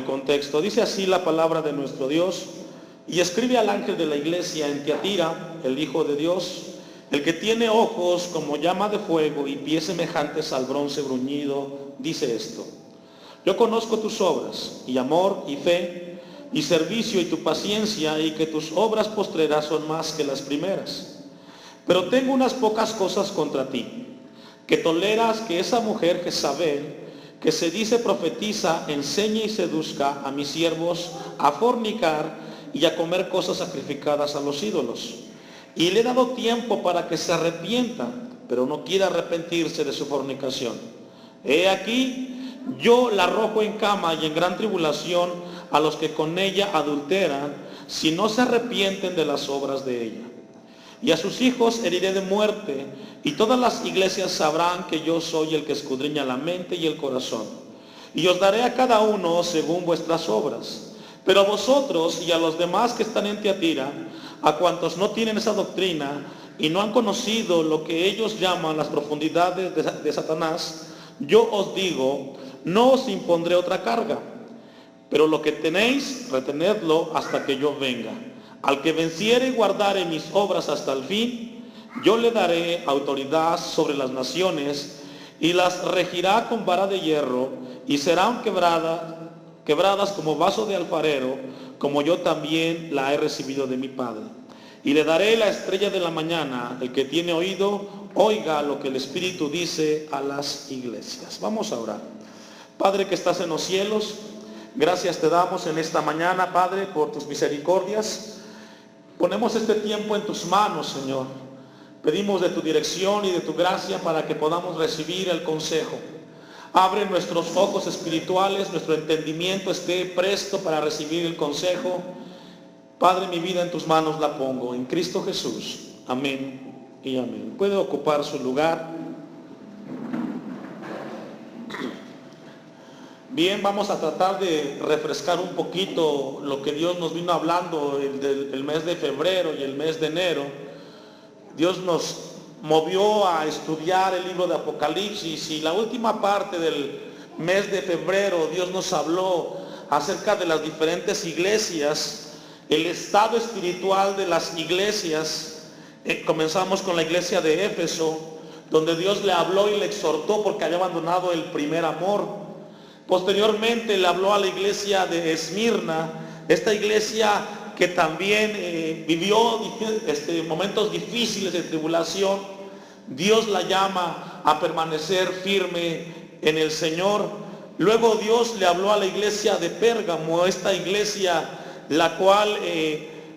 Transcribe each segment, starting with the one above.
el contexto. Dice así la palabra de nuestro Dios: y escribe al ángel de la iglesia en Tiatira, el Hijo de Dios, el que tiene ojos como llama de fuego y pies semejantes al bronce bruñido, dice esto: yo conozco tus obras, y amor, y fe, y servicio, y tu paciencia, y que tus obras postreras son más que las primeras. Pero tengo unas pocas cosas contra ti, que toleras que esa mujer Jezabel, que se dice profetiza, enseñe y seduzca a mis siervos a fornicar y a comer cosas sacrificadas a los ídolos. Y le he dado tiempo para que se arrepienta, pero no quiere arrepentirse de su fornicación. He aquí, yo la arrojo en cama y en gran tribulación a los que con ella adulteran, si no se arrepienten de las obras de ella. Y a sus hijos heriré de muerte, y todas las iglesias sabrán que yo soy el que escudriña la mente y el corazón. Y os daré a cada uno según vuestras obras. Pero a vosotros y a los demás que están en Tiatira, a cuantos no tienen esa doctrina y no han conocido lo que ellos llaman las profundidades de Satanás, yo os digo, no os impondré otra carga, pero lo que tenéis, retenedlo hasta que yo venga. Al que venciere y guardare mis obras hasta el fin, yo le daré autoridad sobre las naciones y las regirá con vara de hierro, y serán quebradas como vaso de alfarero, como yo también la he recibido de mi Padre. Y le daré la estrella de la mañana. El que tiene oído, oiga lo que el Espíritu dice a las iglesias. Vamos a orar. Padre que estás en los cielos, gracias te damos en esta mañana, Padre, por tus misericordias. Ponemos este tiempo en tus manos, Señor. Pedimos de tu dirección y de tu gracia para que podamos recibir el consejo. Abre nuestros ojos espirituales, nuestro entendimiento esté presto para recibir el consejo. Padre, mi vida en tus manos la pongo, en Cristo Jesús. Amén y amén. Puede ocupar su lugar. Bien, vamos a tratar de refrescar un poquito lo que Dios nos vino hablando el mes de febrero y el mes de enero. Dios nos movió a estudiar el libro de Apocalipsis, y la última parte del mes de febrero Dios nos habló acerca de las diferentes iglesias, el estado espiritual de las iglesias. Comenzamos con la iglesia de Éfeso, donde Dios le habló y le exhortó porque había abandonado el primer amor. Posteriormente le habló a la iglesia de Esmirna, esta iglesia que también vivió momentos difíciles de tribulación. Dios la llama a permanecer firme en el Señor. Luego Dios le habló a la iglesia de Pérgamo, esta iglesia la cual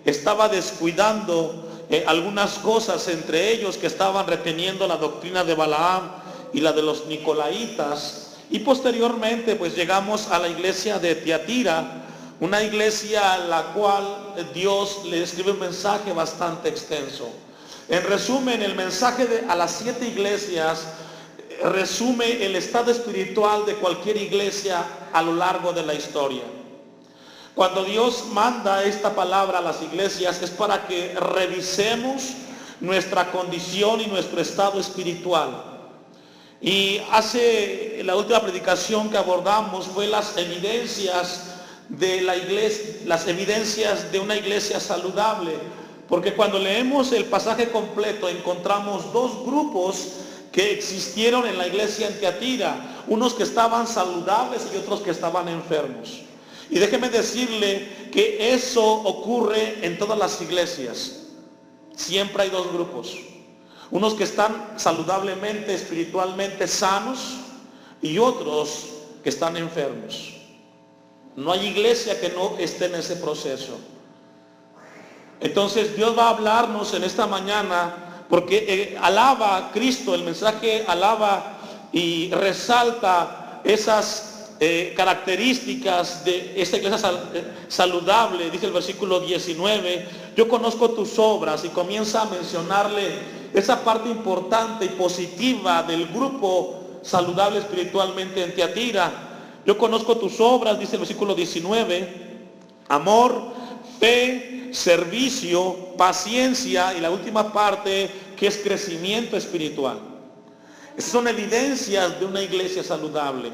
estaba descuidando algunas cosas, entre ellos que estaban reteniendo la doctrina de Balaam y la de los Nicolaitas. Y posteriormente pues llegamos a la iglesia de Tiatira, una iglesia a la cual Dios le escribe un mensaje bastante extenso. En resumen, el mensaje a las 7 iglesias resume el estado espiritual de cualquier iglesia a lo largo de la historia. Cuando Dios manda esta palabra a las iglesias es para que revisemos nuestra condición y nuestro estado espiritual. Y la última predicación que abordamos fue las evidencias de la iglesia, las evidencias de una iglesia saludable, porque cuando leemos el pasaje completo encontramos dos grupos que existieron en la iglesia en Tiatira, unos que estaban saludables y otros que estaban enfermos. Y déjeme decirle que eso ocurre en todas las iglesias. Siempre hay dos grupos, unos que están saludablemente, espiritualmente sanos, y otros que están enfermos. No hay iglesia que no esté en ese proceso. Entonces Dios va a hablarnos en esta mañana porque alaba a Cristo, el mensaje alaba y resalta esas características de esta iglesia saludable. Dice el versículo 19, yo conozco tus obras, y comienza a mencionarle esa parte importante y positiva del grupo saludable espiritualmente en Tiatira. Yo conozco tus obras, dice el versículo 19, amor, fe, servicio, paciencia, y la última parte que es crecimiento espiritual. Esas son evidencias de una iglesia saludable.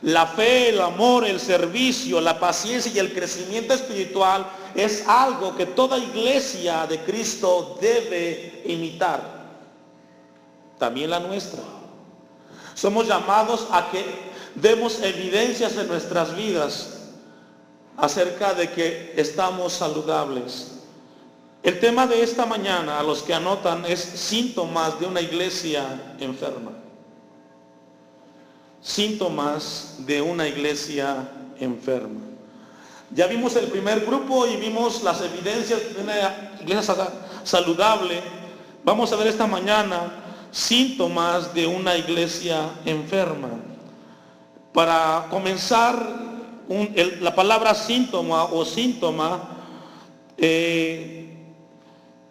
La fe, el amor, el servicio, la paciencia y el crecimiento espiritual es algo que toda iglesia de Cristo debe imitar. También la nuestra. Somos llamados a que demos evidencias en nuestras vidas acerca de que estamos saludables. El tema de esta mañana, a los que anotan, es síntomas de una iglesia enferma. Síntomas de una iglesia enferma. Ya vimos el primer grupo y vimos las evidencias de una iglesia saludable. Vamos a ver esta mañana síntomas de una iglesia enferma. Para comenzar, la palabra síntoma o síntoma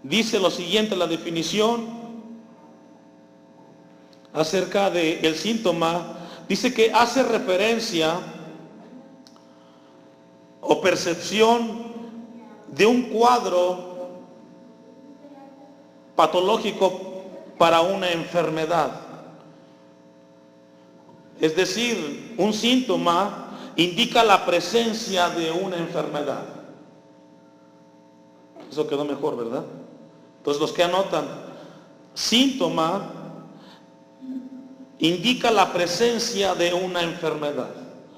dice lo siguiente, la definición acerca del síntoma. Dice que hace referencia o percepción de un cuadro patológico para una enfermedad. Es decir, un síntoma indica la presencia de una enfermedad. Eso quedó mejor, ¿verdad? Entonces los que anotan, síntoma indica la presencia de una enfermedad.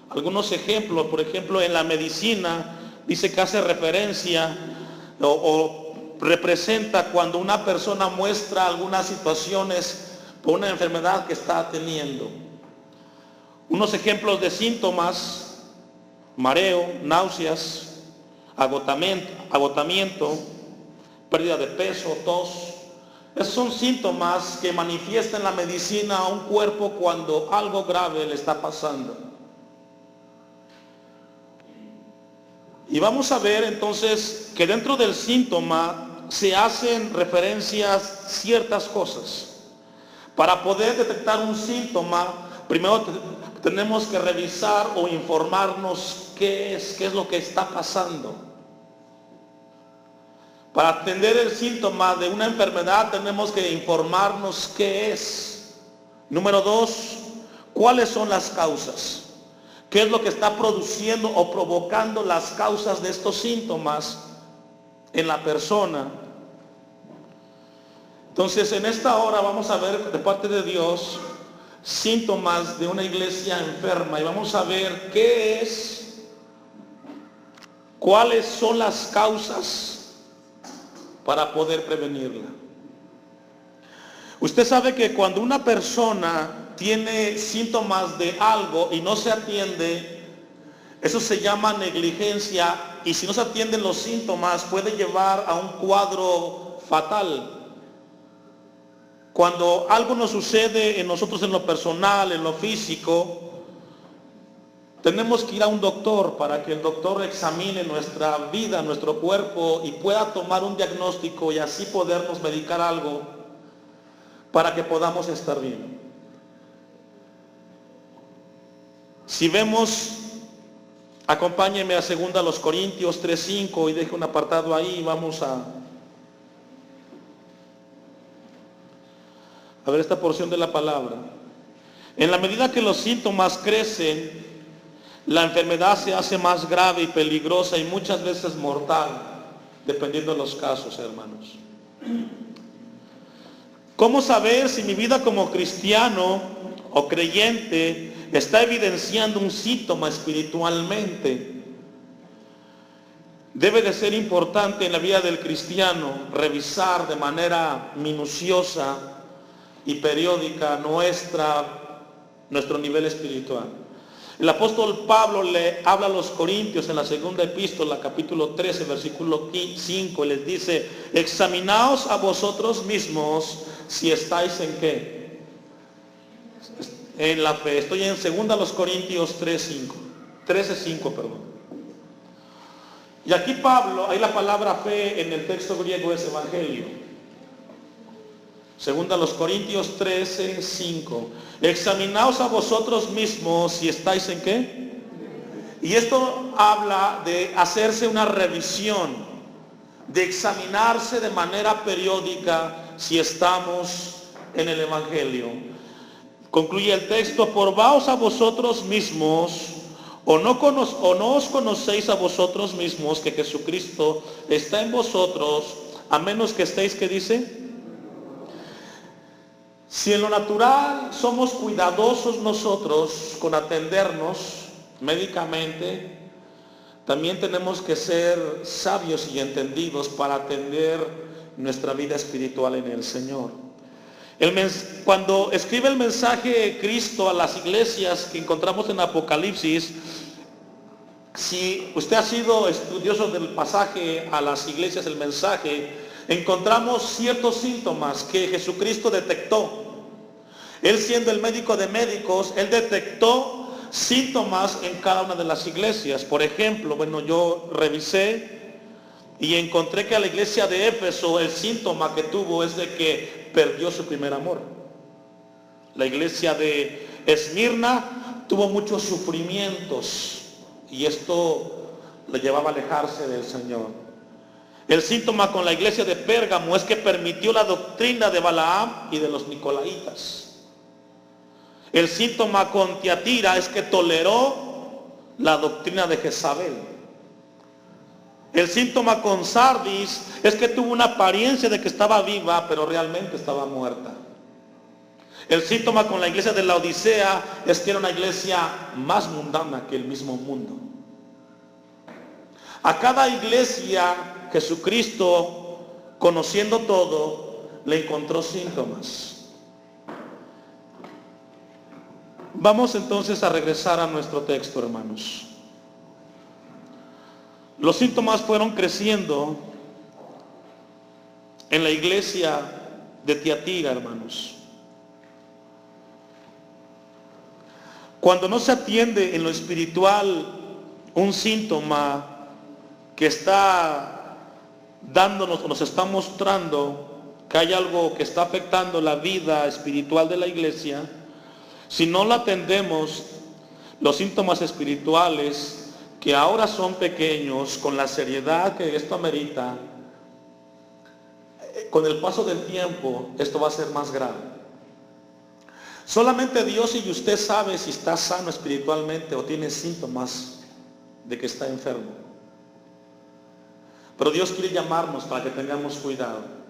Algunos ejemplos, por ejemplo, en la medicina dice que hace referencia o representa cuando una persona muestra algunas situaciones por una enfermedad que está teniendo. Unos ejemplos de síntomas: mareo, náuseas, agotamiento, pérdida de peso, tos. Esos son síntomas que manifiesta en la medicina a un cuerpo cuando algo grave le está pasando. Y vamos a ver entonces que dentro del síntoma se hacen referencias ciertas cosas. Para poder detectar un síntoma, primero tenemos que revisar o informarnos qué es lo que está pasando. Para atender el síntoma de una enfermedad tenemos que informarnos qué es. Número 2, ¿cuáles son las causas? ¿Qué es lo que está produciendo o provocando las causas de estos síntomas en la persona? Entonces, en esta hora vamos a ver de parte de Dios síntomas de una iglesia enferma y vamos a ver qué es, cuáles son las causas para poder prevenirla. Usted sabe que cuando una persona tiene síntomas de algo y no se atiende, eso se llama negligencia, y si no se atienden los síntomas puede llevar a un cuadro fatal. Cuando algo nos sucede en nosotros en lo personal, en lo físico, tenemos que ir a un doctor para que el doctor examine nuestra vida, nuestro cuerpo y pueda tomar un diagnóstico y así podernos medicar algo para que podamos estar bien. Si vemos, acompáñenme a 2 Corintios 3:5 y deje un apartado ahí, vamos a ver esta porción de la palabra. En la medida que los síntomas crecen, la enfermedad se hace más grave y peligrosa y muchas veces mortal, dependiendo de los casos, hermanos. ¿Cómo saber si mi vida como cristiano o creyente está evidenciando un síntoma espiritualmente? Debe de ser importante en la vida del cristiano revisar de manera minuciosa y periódica nuestro nivel espiritual. El apóstol Pablo le habla a los Corintios en la segunda epístola, capítulo 13, versículo 5, y les dice: examinaos a vosotros mismos si estáis en qué, en la fe. Estoy en 2 Corintios 13:5, perdón. Y aquí Pablo, ahí la palabra fe en el texto griego es evangelio. 2 Corintios 13:5. Examinaos a vosotros mismos si estáis en qué. Y esto habla de hacerse una revisión, de examinarse de manera periódica si estamos en el evangelio. Concluye el texto: probaos a vosotros mismos, o no os conocéis a vosotros mismos que Jesucristo está en vosotros, a menos que estéis, ¿qué dice? Si en lo natural somos cuidadosos nosotros con atendernos médicamente, también tenemos que ser sabios y entendidos para atender nuestra vida espiritual en el Señor. Cuando escribe el mensaje Cristo a las iglesias que encontramos en Apocalipsis, si usted ha sido estudioso del pasaje a las iglesias, el mensaje, encontramos ciertos síntomas que Jesucristo detectó. Él, siendo el médico de médicos, Él detectó síntomas en cada una de las iglesias. Por ejemplo, yo revisé y encontré que a la iglesia de Éfeso el síntoma que tuvo es de que perdió su primer amor. La iglesia de Esmirna tuvo muchos sufrimientos y esto le llevaba a alejarse del Señor. El síntoma con la iglesia de Pérgamo es que permitió la doctrina de Balaam y de los Nicolaitas. El síntoma con Tiatira es que toleró la doctrina de Jezabel. El síntoma con Sardis es que tuvo una apariencia de que estaba viva, pero realmente estaba muerta. El síntoma con la iglesia de Laodicea es que era una iglesia más mundana que el mismo mundo. A cada iglesia Jesucristo, conociendo todo, le encontró síntomas. Vamos entonces a regresar a nuestro texto, hermanos. Los síntomas fueron creciendo en la iglesia de Tiatira, hermanos. Cuando no se atiende en lo espiritual un síntoma que está dándonos, nos está mostrando que hay algo que está afectando la vida espiritual de la iglesia, si no la atendemos, los síntomas espirituales, que ahora son pequeños, con la seriedad que esto amerita, con el paso del tiempo, esto va a ser más grave. Solamente Dios y usted sabe si está sano espiritualmente o tiene síntomas de que está enfermo. Pero Dios quiere llamarnos para que tengamos cuidado.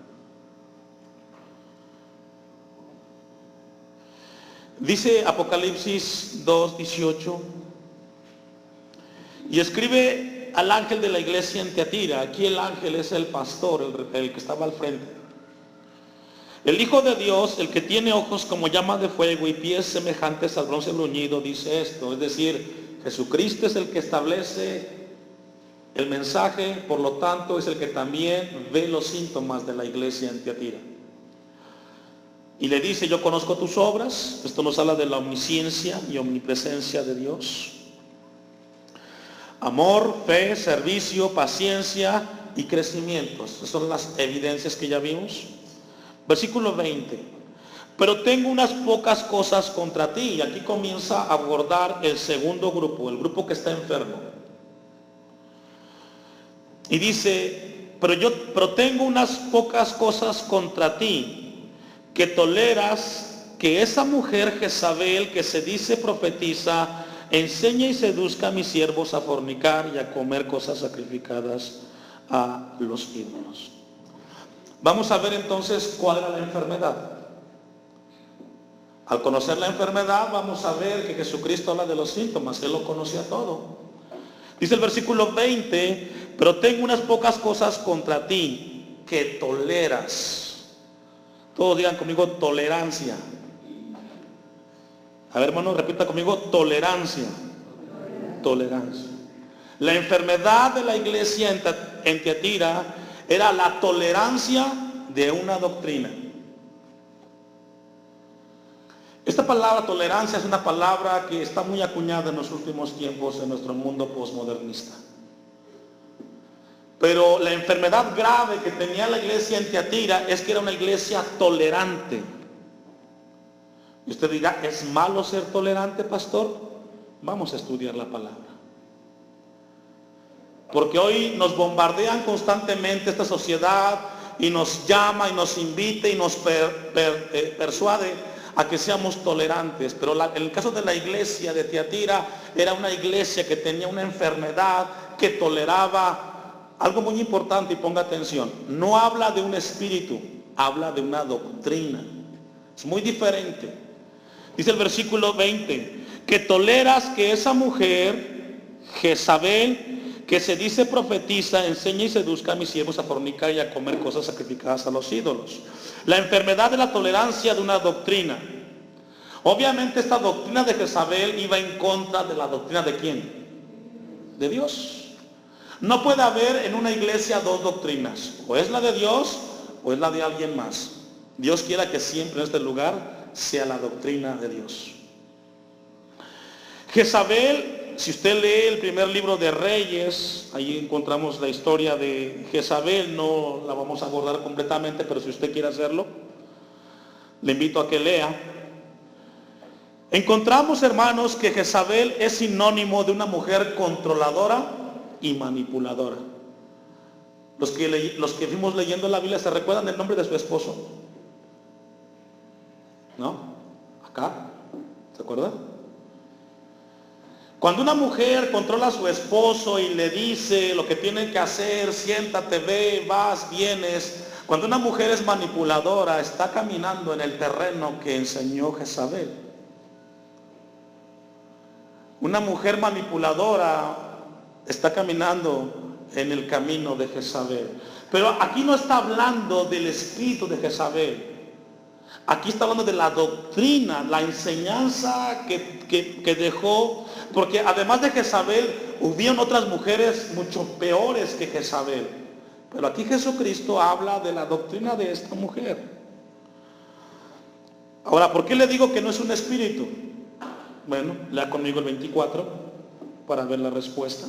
Dice Apocalipsis 2:18, y escribe al ángel de la iglesia en Tiatira. Aquí el ángel es el pastor, el que estaba al frente. El Hijo de Dios, el que tiene ojos como llama de fuego y pies semejantes al bronce bruñido, dice esto. Es decir, Jesucristo es el que establece el mensaje, por lo tanto es el que también ve los síntomas de la iglesia en Tiatira. Y le dice: yo conozco tus obras. Esto nos habla de la omnisciencia y omnipresencia de Dios. Amor, fe, servicio, paciencia y crecimiento. Estas son las evidencias que ya vimos. Versículo 20. Pero tengo unas pocas cosas contra ti. Y aquí comienza a abordar el segundo grupo, el grupo que está enfermo. Y dice: pero tengo unas pocas cosas contra ti, que toleras que esa mujer Jezabel, que se dice profetiza, enseña y seduzca a mis siervos a fornicar y a comer cosas sacrificadas a los ídolos. Vamos a ver entonces cuál era la enfermedad. Al conocer la enfermedad, vamos a ver que Jesucristo habla de los síntomas. Él lo conocía todo. Dice el versículo 20: pero tengo unas pocas cosas contra ti, que toleras. Todos digan conmigo: tolerancia. A ver, hermano, repita conmigo: tolerancia. Tolerancia. La enfermedad de la iglesia en Tiatira era la tolerancia de una doctrina. Esta palabra tolerancia es una palabra que está muy acuñada en los últimos tiempos en nuestro mundo posmodernista. Pero la enfermedad grave que tenía la iglesia en Tiatira es que era una iglesia tolerante. Y usted dirá: ¿es malo ser tolerante, pastor? Vamos a estudiar la palabra. Porque hoy nos bombardean constantemente esta sociedad y nos llama y nos invita y nos persuade a que seamos tolerantes, pero en el caso de la iglesia de Tiatira, era una iglesia que tenía una enfermedad, que toleraba algo muy importante, y ponga atención, no habla de un espíritu, habla de una doctrina. Es muy diferente. Dice el versículo 20, que toleras que esa mujer, Jezabel, que se dice profetiza, enseña y seduzca a mis siervos a fornicar y a comer cosas sacrificadas a los ídolos. La enfermedad de la tolerancia de una doctrina. Obviamente esta doctrina de Jezabel iba en contra de la doctrina ¿de quién? De Dios. No puede haber en una iglesia dos doctrinas, o es la de Dios o es la de alguien más. Dios quiera que siempre en este lugar sea la doctrina de Dios. Jezabel, si usted lee el primer libro de Reyes, ahí encontramos la historia de Jezabel, no la vamos a abordar completamente, pero si usted quiere hacerlo, le invito a que lea. Encontramos, hermanos, que Jezabel es sinónimo de una mujer controladora y manipuladora. Los que fuimos leyendo la Biblia, ¿se recuerdan el nombre de su esposo? ¿No? Acá, ¿se acuerdan? Cuando una mujer controla a su esposo y le dice lo que tiene que hacer, siéntate, ve, vas, vienes. Cuando una mujer es manipuladora, está caminando en el terreno que enseñó Jezabel. Una mujer manipuladora está caminando en el camino de Jezabel. Pero aquí no está hablando del espíritu de Jezabel. Aquí está hablando de la doctrina, la enseñanza que dejó, porque además de Jezabel, hubieron otras mujeres mucho peores que Jezabel. Pero aquí Jesucristo habla de la doctrina de esta mujer. Ahora, ¿por qué le digo que no es un espíritu? Bueno, lea conmigo el 24 para ver la respuesta.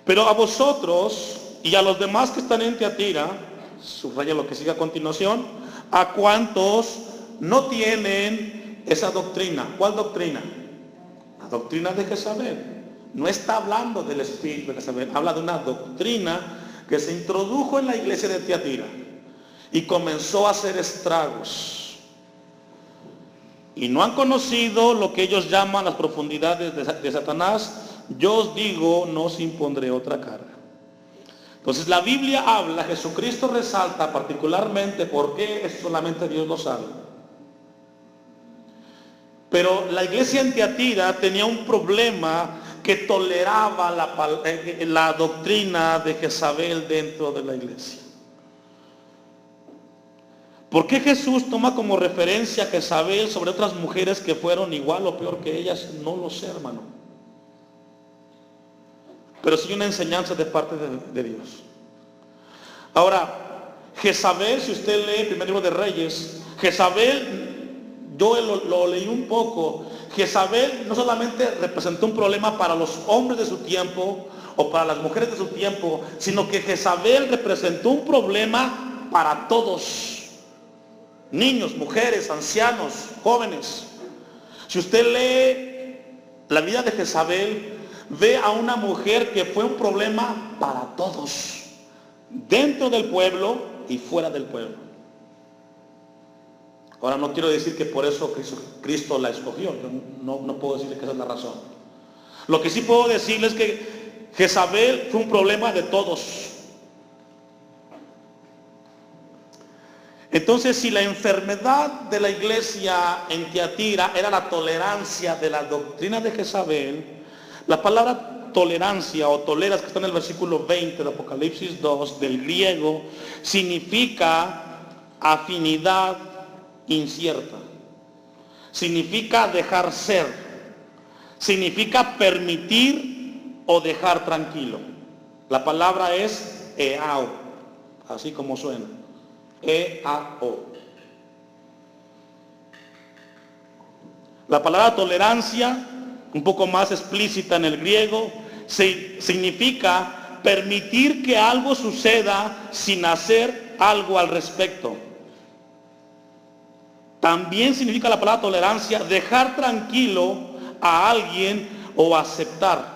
Pero a vosotros y a los demás que están en Tiatira, subraya lo que sigue a continuación, a cuantos no tienen esa doctrina. ¿Cuál doctrina? La doctrina de Jezabel. No está hablando del espíritu de Jezabel, habla de una doctrina que se introdujo en la iglesia de Tiatira y comenzó a hacer estragos. Y no han conocido lo que ellos llaman las profundidades de Satanás. Yo os digo, no os impondré otra carga. Entonces la Biblia habla, Jesucristo resalta particularmente porque solamente Dios lo sabe. Pero la iglesia en Tiatira tenía un problema que toleraba la doctrina de Jezabel dentro de la iglesia. ¿Por qué Jesús toma como referencia a Jezabel sobre otras mujeres que fueron igual o peor que ellas? No lo sé, hermano. Pero sí una enseñanza de parte de Dios. Ahora, Jezabel, si usted lee el primer libro de Reyes, Jezabel, yo lo leí un poco, Jezabel no solamente representó un problema para los hombres de su tiempo o para las mujeres de su tiempo, sino que Jezabel representó un problema para todos, niños, mujeres, ancianos, jóvenes. Si usted lee la vida de Jezabel, ve a una mujer que fue un problema para todos, dentro del pueblo y fuera del pueblo. Ahora no quiero decir que por eso Cristo la escogió, yo no puedo decirle que esa es la razón. Lo que sí puedo decirles es que Jezabel fue un problema de todos. Entonces, si la enfermedad de la iglesia en Tiatira era la tolerancia de la doctrina de Jezabel, la palabra tolerancia o toleras, que está en el versículo 20 de Apocalipsis 2, del griego, significa afinidad incierta. Significa dejar ser. Significa permitir o dejar tranquilo. La palabra es eao, así como suena. E-A-O. La palabra tolerancia, un poco más explícita en el griego, significa permitir que algo suceda sin hacer algo al respecto. También significa la palabra tolerancia dejar tranquilo a alguien o aceptar.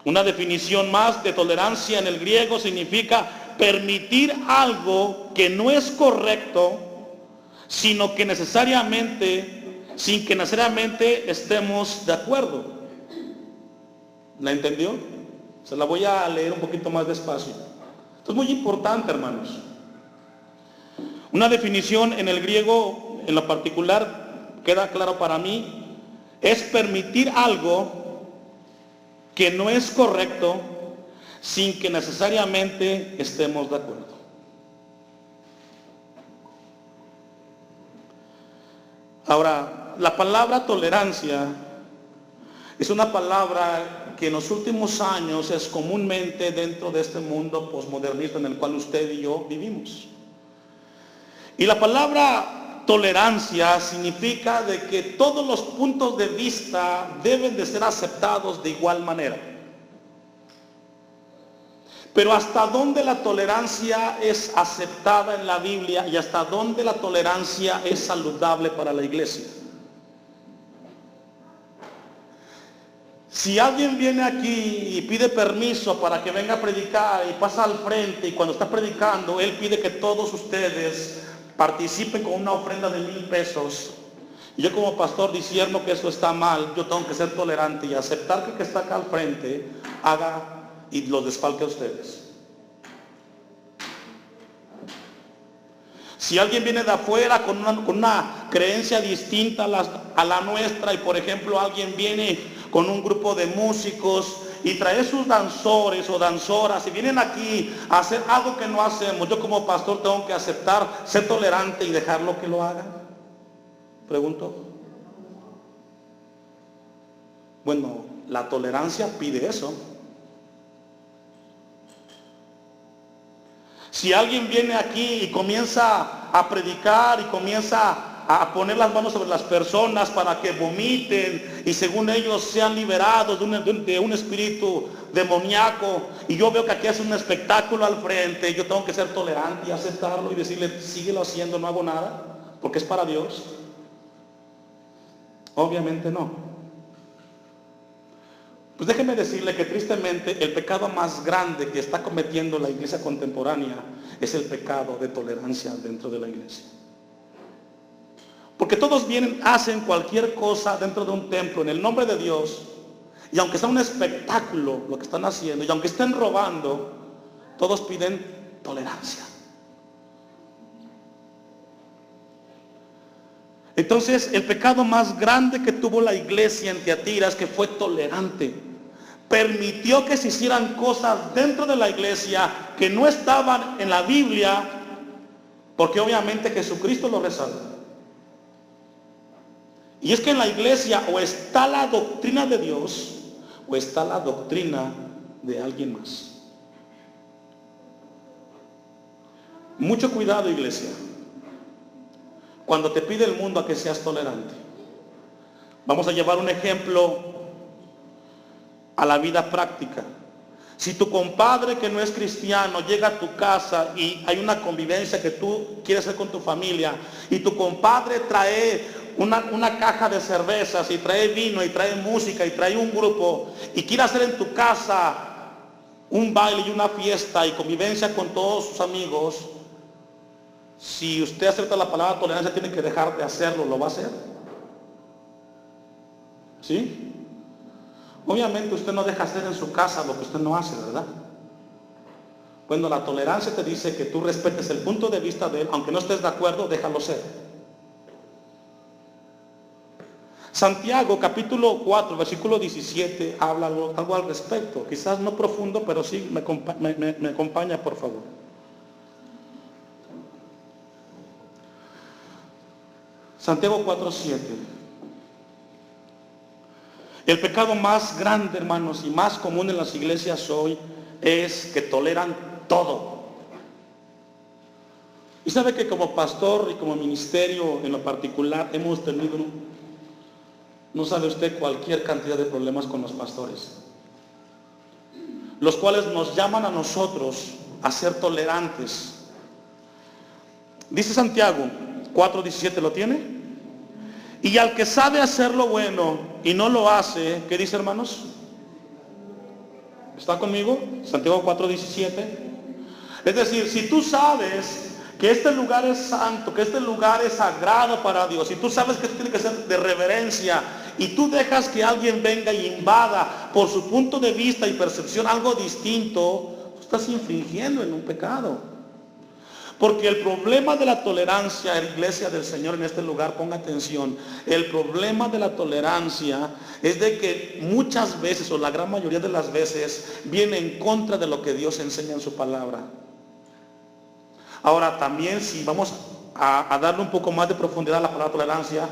Una definición más de tolerancia en el griego significa permitir algo que no es correcto, sino que sin que necesariamente estemos de acuerdo. ¿La entendió? Se la voy a leer un poquito más despacio. Esto es muy importante, hermanos. Una definición en el griego, en lo particular, queda claro para mí, es permitir algo que no es correcto sin que necesariamente estemos de acuerdo. Ahora, la palabra tolerancia es una palabra que en los últimos años es comúnmente dentro de este mundo posmodernista en el cual usted y yo vivimos. Y la palabra tolerancia significa de que todos los puntos de vista deben de ser aceptados de igual manera. Pero hasta dónde la tolerancia es aceptada en la Biblia y hasta dónde la tolerancia es saludable para la iglesia. Si alguien viene aquí y pide permiso para que venga a predicar y pasa al frente y cuando está predicando, él pide que todos ustedes participen con una ofrenda de 1,000 pesos. Y yo como pastor discierno que eso está mal, yo tengo que ser tolerante y aceptar que el que está acá al frente haga y los desfalque a ustedes. Si alguien viene de afuera con una creencia distinta a la nuestra y por ejemplo alguien viene con un grupo de músicos y trae sus danzores o danzoras y vienen aquí a hacer algo que no hacemos, yo como pastor tengo que aceptar, ser tolerante y dejarlo que lo hagan. Pregunto. Bueno, la tolerancia pide eso. Si alguien viene aquí y comienza a predicar y comienza a poner las manos sobre las personas para que vomiten y según ellos sean liberados de un espíritu demoníaco, y yo veo que aquí hace un espectáculo al frente, yo tengo que ser tolerante y aceptarlo y decirle, síguelo haciendo, no hago nada, porque es para Dios. Obviamente no. Pues déjeme decirle que tristemente el pecado más grande que está cometiendo la iglesia contemporánea es el pecado de tolerancia dentro de la iglesia. Porque todos vienen, hacen cualquier cosa dentro de un templo en el nombre de Dios, y aunque sea un espectáculo lo que están haciendo, y aunque estén robando, todos piden tolerancia. Entonces, el pecado más grande que tuvo la iglesia en Tiatira es que fue tolerante. Permitió que se hicieran cosas dentro de la iglesia que no estaban en la Biblia, porque obviamente Jesucristo lo resalta. Y es que en la iglesia o está la doctrina de Dios o está la doctrina de alguien más. Mucho cuidado, iglesia, cuando te pide el mundo a que seas tolerante. Vamos a llevar un ejemplo a la vida práctica. Si tu compadre que no es cristiano llega a tu casa y hay una convivencia que tú quieres hacer con tu familia y tu compadre trae una caja de cervezas y trae vino y trae música y trae un grupo y quiere hacer en tu casa un baile y una fiesta y convivencia con todos sus amigos, si usted acepta la palabra tolerancia tiene que dejar de hacerlo, ¿lo va a hacer? ¿Sí? Obviamente usted no deja hacer en su casa lo que usted no hace, ¿verdad? Bueno, la tolerancia te dice que tú respetes el punto de vista de él, aunque no estés de acuerdo, déjalo ser. Santiago capítulo 4, versículo 17, habla algo al respecto. Quizás no profundo, pero sí me acompaña, por favor. Santiago 4, 7. El pecado más grande, hermanos, y más común en las iglesias hoy es que toleran todo. Y sabe que como pastor y como ministerio en lo particular hemos tenido, no sabe usted, cualquier cantidad de problemas con los pastores, los cuales nos llaman a nosotros a ser tolerantes. Dice Santiago 4:17, ¿lo tiene? Y al que sabe hacer lo bueno y no lo hace, ¿qué dice, hermanos? ¿Está conmigo? Santiago 4:17. Es decir, si tú sabes que este lugar es santo, que este lugar es sagrado para Dios, y tú sabes que esto tiene que ser de reverencia, y tú dejas que alguien venga y invada por su punto de vista y percepción algo distinto, tú estás infringiendo en un pecado. Porque el problema de la tolerancia, iglesia del Señor en este lugar, ponga atención, el problema de la tolerancia es de que muchas veces, o la gran mayoría de las veces, viene en contra de lo que Dios enseña en su palabra. Ahora también, si vamos a darle un poco más de profundidad a la palabra tolerancia,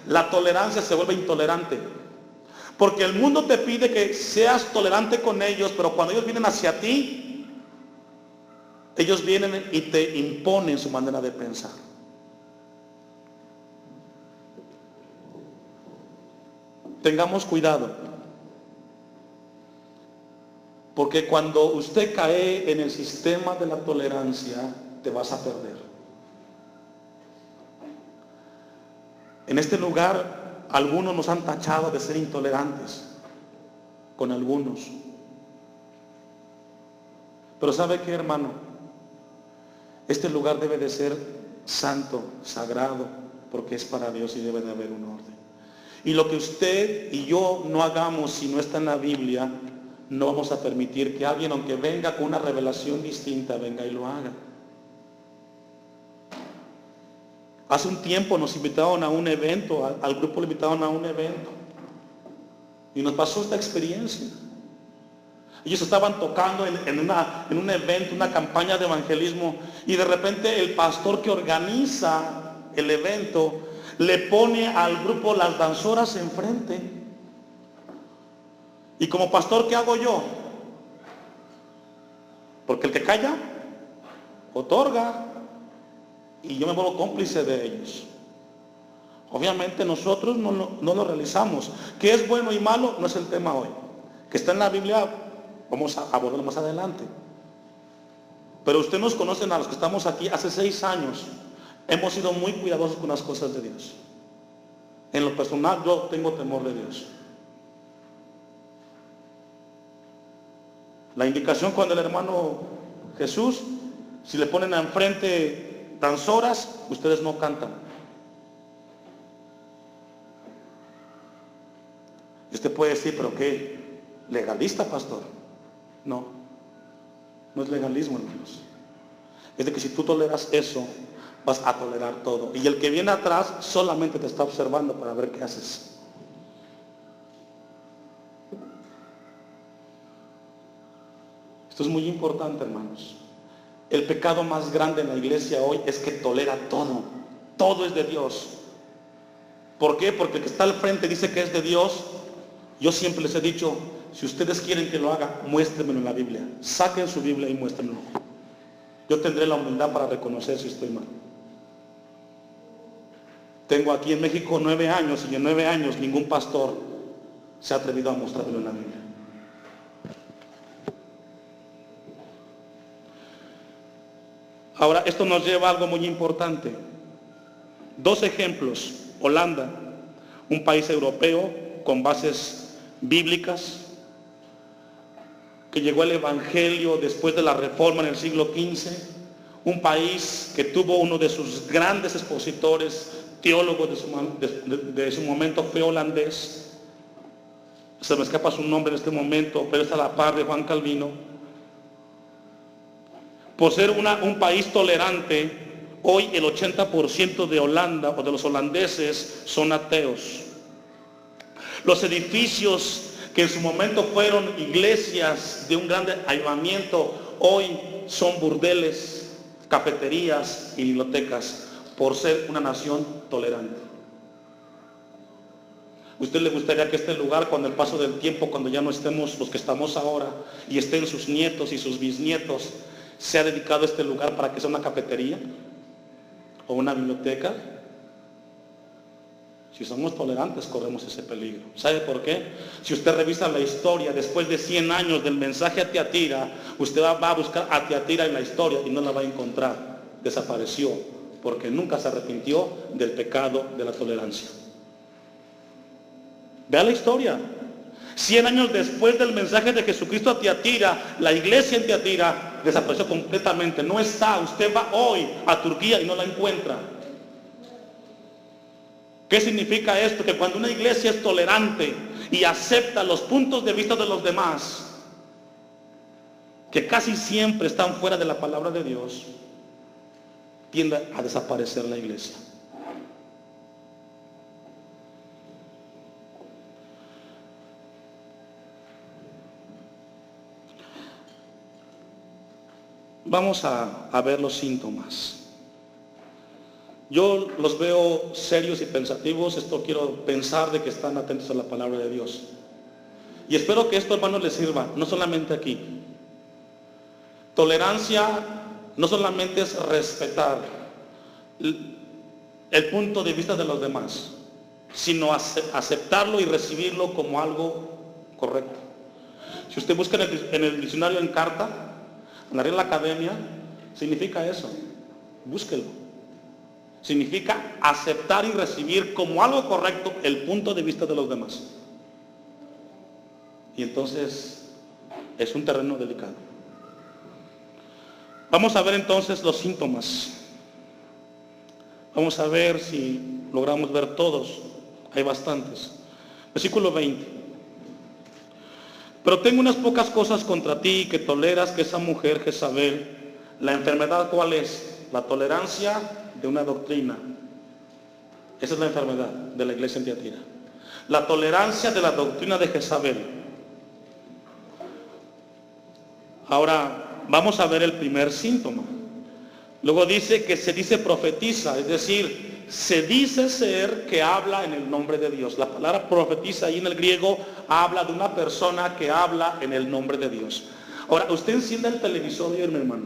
la tolerancia se vuelve intolerante. Porque el mundo te pide que seas tolerante con ellos, pero cuando ellos vienen hacia ti, ellos vienen y te imponen su manera de pensar. Tengamos cuidado, porque cuando usted cae en el sistema de la tolerancia, te vas a perder. En este lugar, algunos nos han tachado de ser intolerantes con algunos. Pero ¿sabe qué, hermano? Este lugar debe de ser santo, sagrado, porque es para Dios y debe de haber un orden. Y lo que usted y yo no hagamos si no está en la Biblia, no vamos a permitir que alguien, aunque venga con una revelación distinta, venga y lo haga. Hace un tiempo nos invitaron a un evento, al grupo le invitaron a un evento, y nos pasó esta experiencia. Ellos estaban tocando en un evento, una campaña de evangelismo, y de repente el pastor que organiza el evento le pone al grupo las danzoras enfrente. Y como pastor, ¿qué hago yo? Porque el que calla, otorga, y yo me vuelvo cómplice de ellos. Obviamente nosotros no lo realizamos. ¿Qué es bueno y malo? No es el tema hoy. Que está en la Biblia, vamos a abordarlo más adelante. Pero ustedes nos conocen a los que estamos aquí hace 6 años. Hemos sido muy cuidadosos con las cosas de Dios. En lo personal, yo tengo temor de Dios. La indicación cuando el hermano Jesús, si le ponen enfrente danzoras, ustedes no cantan. Y usted puede decir, pero ¿qué? ¿Legalista, pastor? No es legalismo, hermanos. Es de que si tú toleras eso, vas a tolerar todo. Y el que viene atrás solamente te está observando para ver qué haces. Esto es muy importante, hermanos. El pecado más grande en la iglesia hoy es que tolera todo. Todo es de Dios. ¿Por qué? Porque el que está al frente dice que es de Dios. Yo siempre les he dicho, si ustedes quieren que lo haga, muéstrenmelo en la Biblia. Saquen su Biblia y muéstrenlo. Yo tendré la humildad para reconocer si estoy mal. Tengo aquí en México 9 años y en 9 años ningún pastor se ha atrevido a mostrarlo en la Biblia. Ahora, esto nos lleva a algo muy importante. 2 ejemplos. Holanda, un país europeo con bases bíblicas, que llegó el evangelio después de la reforma en el siglo XV, un país que tuvo uno de sus grandes expositores, teólogos de su momento, fue holandés. Se me escapa su nombre en este momento, pero está a la par de Juan Calvino. Por ser un país tolerante, hoy el 80% de Holanda o de los holandeses son ateos. Los edificios que en su momento fueron iglesias de un gran avivamiento, hoy son burdeles, cafeterías y bibliotecas, por ser una nación tolerante. ¿Usted le gustaría que este lugar, con el paso del tiempo, cuando ya no estemos los que estamos ahora, y estén sus nietos y sus bisnietos, sea dedicado a este lugar para que sea una cafetería o una biblioteca? Si somos tolerantes, corremos ese peligro. ¿Sabe por qué? Si usted revisa la historia, después de 100 años del mensaje a Tiatira, usted va a buscar a Tiatira en la historia y no la va a encontrar. Desapareció, porque nunca se arrepintió del pecado de la tolerancia. Vea la historia. 100 años después del mensaje de Jesucristo a Tiatira, la iglesia en Tiatira desapareció completamente. No está. Usted va hoy a Turquía y no la encuentra. ¿Qué significa esto? Que cuando una iglesia es tolerante y acepta los puntos de vista de los demás, que casi siempre están fuera de la palabra de Dios, tiende a desaparecer la iglesia. Vamos a ver los síntomas. Yo los veo serios y pensativos. Esto quiero pensar de que están atentos a la palabra de Dios. Y espero que esto, hermanos, les sirva, no solamente aquí. Tolerancia no solamente es respetar el punto de vista de los demás, sino aceptarlo y recibirlo como algo correcto. Si usted busca en el diccionario en carta, en la Real Academia, significa eso. Búsquelo. Significa aceptar y recibir como algo correcto el punto de vista de los demás. Y entonces es un terreno delicado. Vamos a ver entonces los síntomas. Vamos a ver si logramos ver todos. Hay bastantes. Versículo 20. Pero tengo unas pocas cosas contra ti, que toleras que esa mujer Jezabel. La enfermedad, ¿cuál es? La tolerancia de una doctrina. Esa es la enfermedad de la iglesia en Tiatira. La tolerancia de la doctrina de Jezabel. Ahora vamos a ver el primer síntoma. Luego dice que se dice profetiza, es decir, se dice ser que habla en el nombre de Dios. La palabra profetiza ahí en el griego habla de una persona que habla en el nombre de Dios. Ahora, usted encienda el televisor, mi hermano,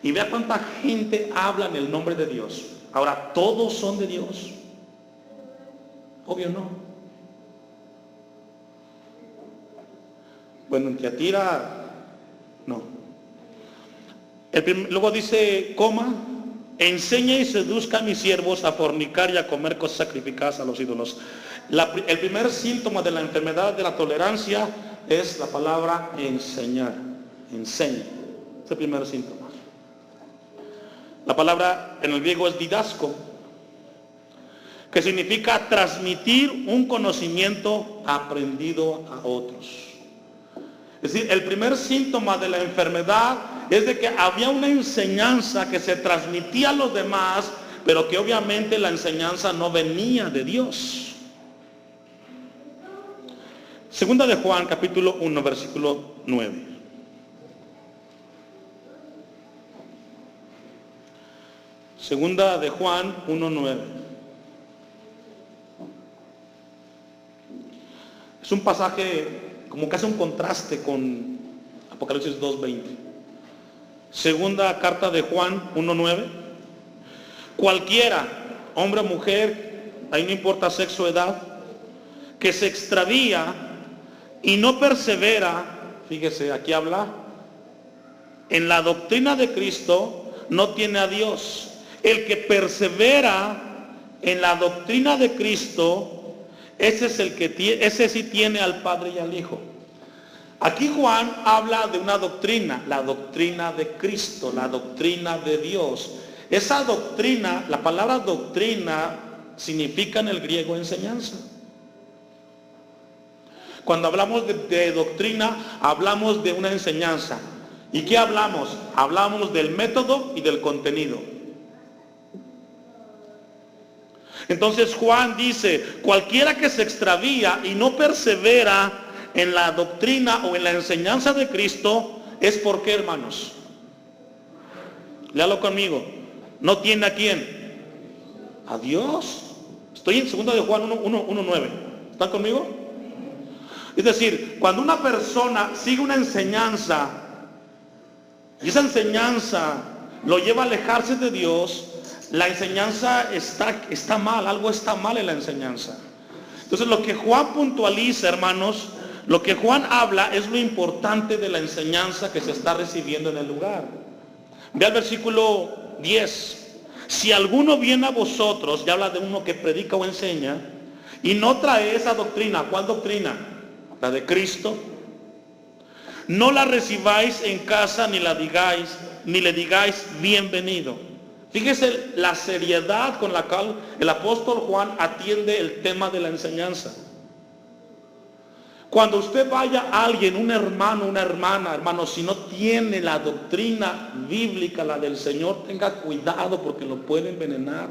y vea cuánta gente habla en el nombre de Dios. Ahora, ¿todos son de Dios? Obvio no. Bueno, en Tiatira, no. Luego dice, enseña y seduzca a mis siervos a fornicar y a comer cosas sacrificadas a los ídolos. El primer síntoma de la enfermedad de la tolerancia es la palabra enseñar. Enseña. Es el primer síntoma. La palabra en el griego es didasco, que significa transmitir un conocimiento aprendido a otros. Es decir, el primer síntoma de la enfermedad es de que había una enseñanza que se transmitía a los demás, pero que obviamente la enseñanza no venía de Dios. Segunda de Juan, capítulo 1, versículo 9. Segunda de Juan 1:9. Es un pasaje como que hace un contraste con Apocalipsis 2:20. Segunda carta de Juan 1:9. Cualquiera, hombre o mujer, ahí no importa sexo o edad, que se extravía y no persevera, fíjese, aquí habla, en la doctrina de Cristo, no tiene a Dios. El que persevera en la doctrina de Cristo, ese es el que tiene, ese sí tiene al Padre y al Hijo. Aquí Juan habla de una doctrina, la doctrina de Cristo, la doctrina de Dios. Esa doctrina, la palabra doctrina significa en el griego enseñanza. Cuando hablamos de doctrina, hablamos de una enseñanza. ¿Y qué hablamos? Hablamos del método y del contenido. Entonces Juan dice, cualquiera que se extravía y no persevera en la doctrina o en la enseñanza de Cristo, ¿es por qué, hermanos? Léalo conmigo. ¿No tiene a quién? A Dios. Estoy en 2 de Juan 1:9. ¿Están conmigo? Es decir, cuando una persona sigue una enseñanza y esa enseñanza lo lleva a alejarse de Dios, la enseñanza está mal, algo está mal en la enseñanza. Entonces lo que Juan puntualiza, hermanos, lo que Juan habla es lo importante de la enseñanza que se está recibiendo en el lugar. Ve al versículo 10. Si alguno viene a vosotros, ya habla de uno que predica o enseña, y no trae esa doctrina. ¿Cuál doctrina? la de Cristo, no la recibáis en casa ni le digáis bienvenido. Fíjese la seriedad con la cual el apóstol Juan atiende el tema de la enseñanza. Cuando usted vaya a alguien, un hermano, una hermana, hermano, si no tiene la doctrina bíblica, la del Señor, tenga cuidado porque lo puede envenenar.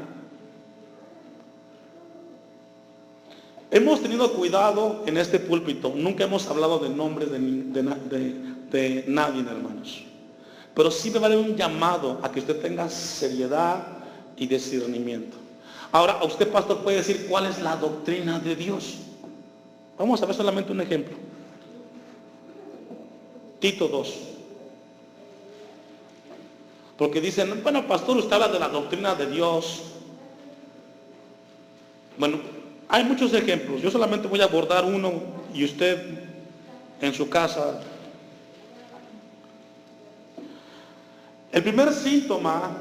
Hemos tenido cuidado en este púlpito, nunca hemos hablado de nombres de nadie, hermanos. Pero sí me va a dar un llamado a que usted tenga seriedad y discernimiento. Ahora, usted, pastor, puede decir cuál es la doctrina de Dios. Vamos a ver solamente un ejemplo. Tito 2. Porque dicen, bueno, pastor, usted habla de la doctrina de Dios. Bueno, hay muchos ejemplos. Yo solamente voy a abordar uno y usted en su casa. El primer síntoma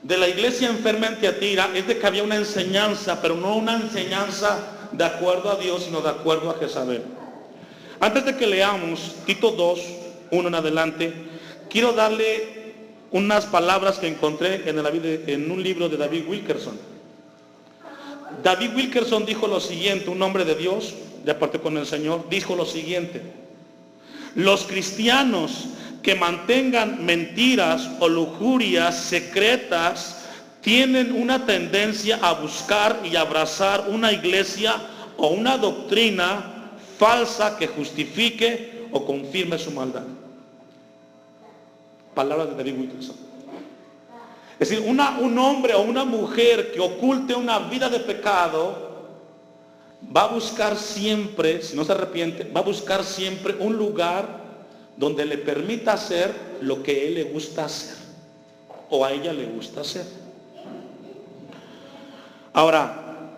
de la iglesia enferma en Tiatira es de que había una enseñanza, pero no una enseñanza de acuerdo a Dios, sino de acuerdo a Jezabel. Antes de que leamos Tito 2, 1 en adelante, quiero darle unas palabras que encontré en un libro de David Wilkerson. David Wilkerson dijo lo siguiente, un hombre de Dios, ya partió con el Señor, dijo lo siguiente: los cristianos que mantengan mentiras o lujurias secretas tienen una tendencia a buscar y abrazar una iglesia o una doctrina falsa que justifique o confirme su maldad. Palabras de David Wilkerson. Es decir, un hombre o una mujer que oculte una vida de pecado va a buscar siempre, si no se arrepiente, va a buscar siempre un lugar donde le permita hacer lo que a él le gusta hacer o a ella le gusta hacer. Ahora,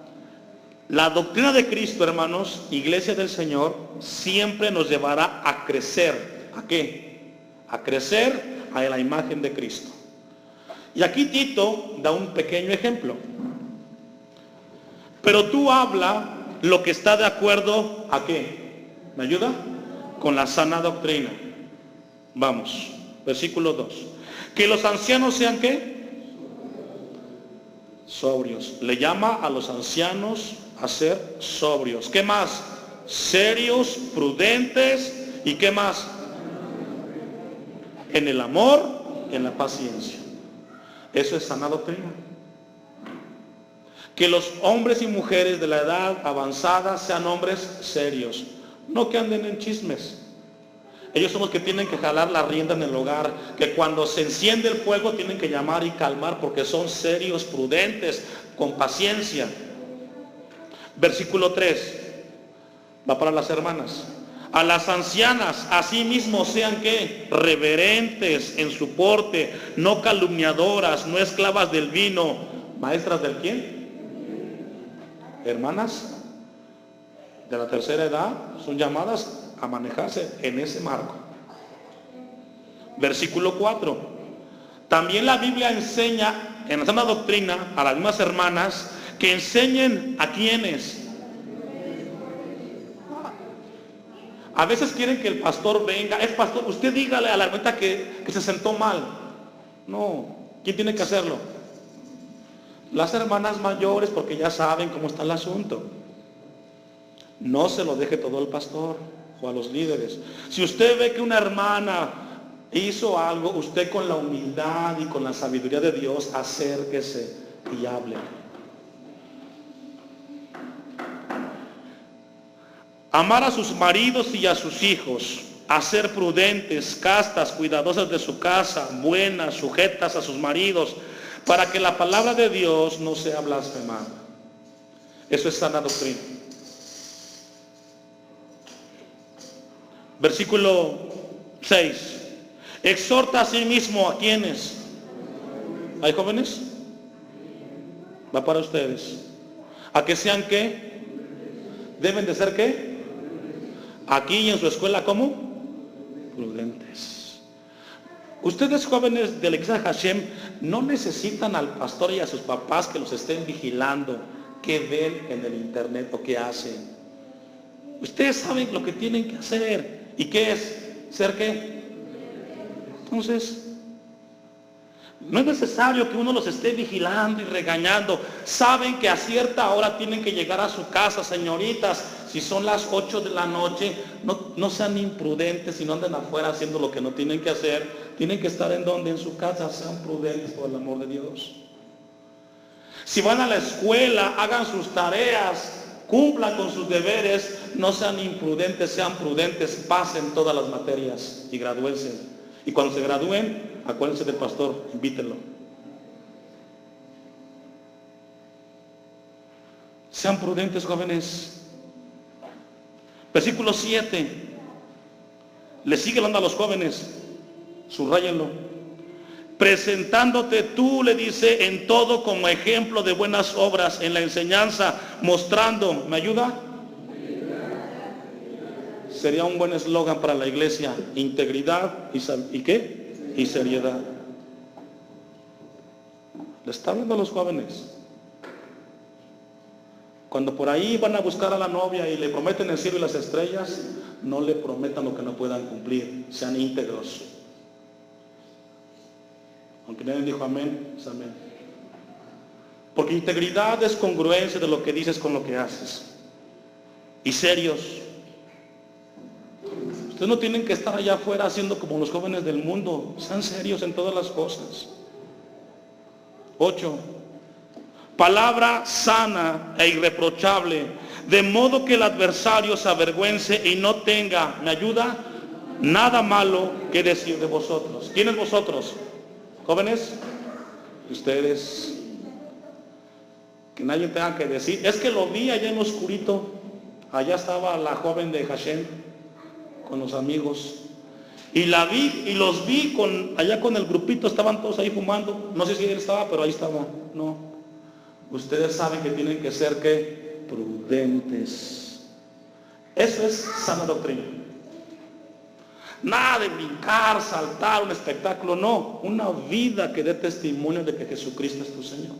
la doctrina de Cristo, hermanos, iglesia del Señor, siempre nos llevará a crecer. ¿A qué? A crecer a la imagen de Cristo. Y aquí Tito da un pequeño ejemplo. Pero tú habla lo que está de acuerdo a qué. ¿Me ayuda? Con la sana doctrina. Vamos, versículo 2. Que los ancianos sean ¿qué? Sobrios. Le llama a los ancianos a ser sobrios. ¿Qué más? Serios, prudentes y ¿qué más? En el amor, en la paciencia. Eso es sana doctrina. Que los hombres y mujeres de la edad avanzada sean hombres serios, no que anden en chismes. Ellos son los que tienen que jalar la rienda en el hogar, que cuando se enciende el fuego tienen que llamar y calmar porque son serios, prudentes, con paciencia. Versículo 3, va para las hermanas. A las ancianas, asimismo sean ¿qué? Reverentes en su porte, no calumniadoras, no esclavas del vino. ¿Maestras del quién? Hermanas de la tercera edad son llamadas a manejarse en ese marco. Versículo 4. También la Biblia enseña en la sana doctrina a las mismas hermanas que enseñen a quienes. A veces quieren que el pastor venga. Es pastor, usted dígale a la hermana que se sentó mal. No, ¿quién tiene que hacerlo? Las hermanas mayores, porque ya saben cómo está el asunto. No se lo deje todo al pastor o a los líderes. Si usted ve que una hermana hizo algo, usted con la humildad y con la sabiduría de Dios, acérquese y hable. Amar a sus maridos y a sus hijos, a ser prudentes, castas, cuidadosas de su casa, buenas, sujetas a sus maridos, para que la palabra de Dios no sea blasfemada. Eso es sana doctrina. Versículo 6. Exhorta a sí mismo a quienes. ¿Hay jóvenes? Va para ustedes. A que sean ¿qué? Deben de ser ¿qué? Aquí y en su escuela, ¿cómo? Prudentes. Ustedes jóvenes de la iglesia de Hashem no necesitan al pastor y a sus papás que los estén vigilando, qué ven en el internet o qué hacen. Ustedes saben lo que tienen que hacer. ¿Y qué es? ¿Ser qué? Entonces, no es necesario que uno los esté vigilando y regañando. Saben que a cierta hora tienen que llegar a su casa, señoritas. Si son las 8 de la noche, no sean imprudentes y no anden afuera haciendo lo que no tienen que hacer. Tienen que estar en donde, en su casa. Sean prudentes por el amor de Dios. Si van a la escuela, hagan sus tareas, cumplan con sus deberes. No sean imprudentes, sean prudentes. Pasen todas las materias y gradúense. Y cuando se gradúen, acuérdense del pastor, invítenlo. Sean prudentes, jóvenes. Versículo 7. Le sigue hablando a los jóvenes. Subrayenlo. Presentándote tú, le dice, en todo como ejemplo de buenas obras, en la enseñanza, mostrando, ¿me ayuda? Sería un buen eslogan para la iglesia: integridad y ¿qué? Y seriedad. Le está hablando a los jóvenes. Cuando por ahí van a buscar a la novia y le prometen el cielo y las estrellas, no le prometan lo que no puedan cumplir. Sean íntegros. Aunque nadie dijo amén, es amén. Porque integridad es congruencia de lo que dices con lo que haces. Y serios. Ustedes no tienen que estar allá afuera haciendo como los jóvenes del mundo. Sean serios en todas las cosas. 8. Palabra sana e irreprochable, de modo que el adversario se avergüence y no tenga, ¿me ayuda? Nada malo que decir de vosotros. ¿Quiénes vosotros? ¿Jóvenes? Ustedes. Que nadie tenga que decir, es que lo vi allá en lo oscurito. Allá estaba la joven de Hashem con los amigos. Y la vi y los vi allá con el grupito, estaban todos ahí fumando. No sé si él estaba, pero ahí estaba. No. Ustedes saben que tienen que ser ¿qué? Prudentes. Eso es sana doctrina. Nada de brincar, saltar, un espectáculo, no. Una vida que dé testimonio de que Jesucristo es tu Señor.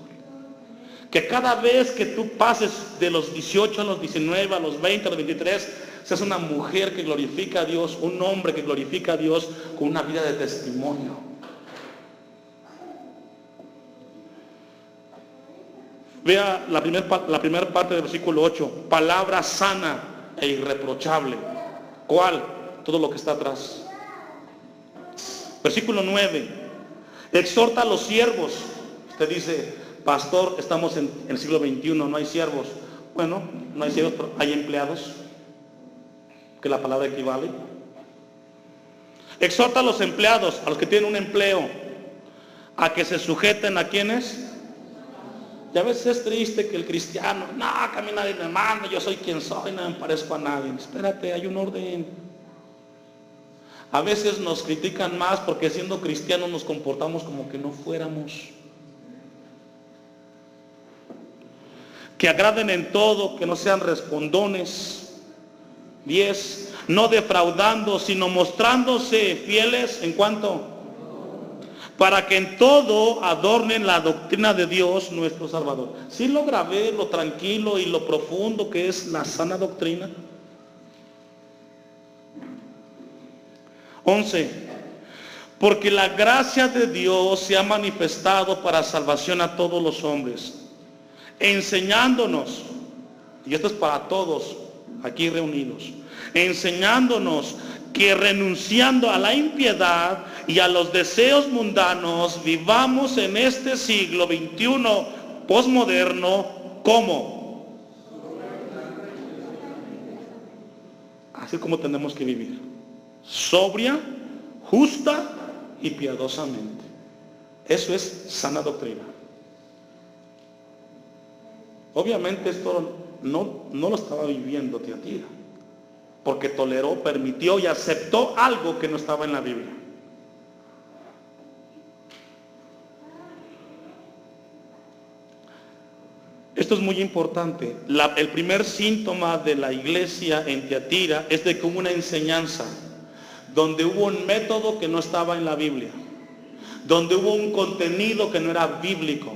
Que cada vez que tú pases de los 18 a los 19, a los 20, a los 23, seas una mujer que glorifica a Dios, un hombre que glorifica a Dios con una vida de testimonio. Vea la primera parte del versículo 8. Palabra sana e irreprochable. ¿Cuál? Todo lo que está atrás. Versículo 9. Exhorta a los siervos. Usted dice, pastor, estamos en el siglo XXI, no hay siervos. Bueno, no hay siervos, pero hay empleados, que la palabra equivale. Exhorta a los empleados, a los que tienen un empleo, a que se sujeten a quienes. Y a veces es triste que el cristiano, no, que a mí nadie me manda, yo soy quien soy, no me parezco a nadie. Espérate, hay un orden. A veces nos critican más porque siendo cristianos nos comportamos como que no fuéramos. Que agraden en todo, que no sean respondones. 10. No defraudando, sino mostrándose fieles en cuanto, para que en todo adornen la doctrina de Dios nuestro Salvador. ¿Sí logra ver lo tranquilo y lo profundo que es la sana doctrina? 11. Porque la gracia de Dios se ha manifestado para salvación a todos los hombres, enseñándonos, y esto es para todos aquí reunidos, enseñándonos que renunciando a la impiedad y a los deseos mundanos, vivamos en este siglo XXI posmoderno, ¿cómo? Así como tenemos que vivir, sobria, justa y piadosamente. Eso es sana doctrina. Obviamente esto no lo estaba viviendo Tiatira, porque toleró, permitió y aceptó algo que no estaba en la Biblia. Esto es muy importante. El primer síntoma de la iglesia en Tiatira es de que hubo una enseñanza, donde hubo un método que no estaba en la Biblia, donde hubo un contenido que no era bíblico.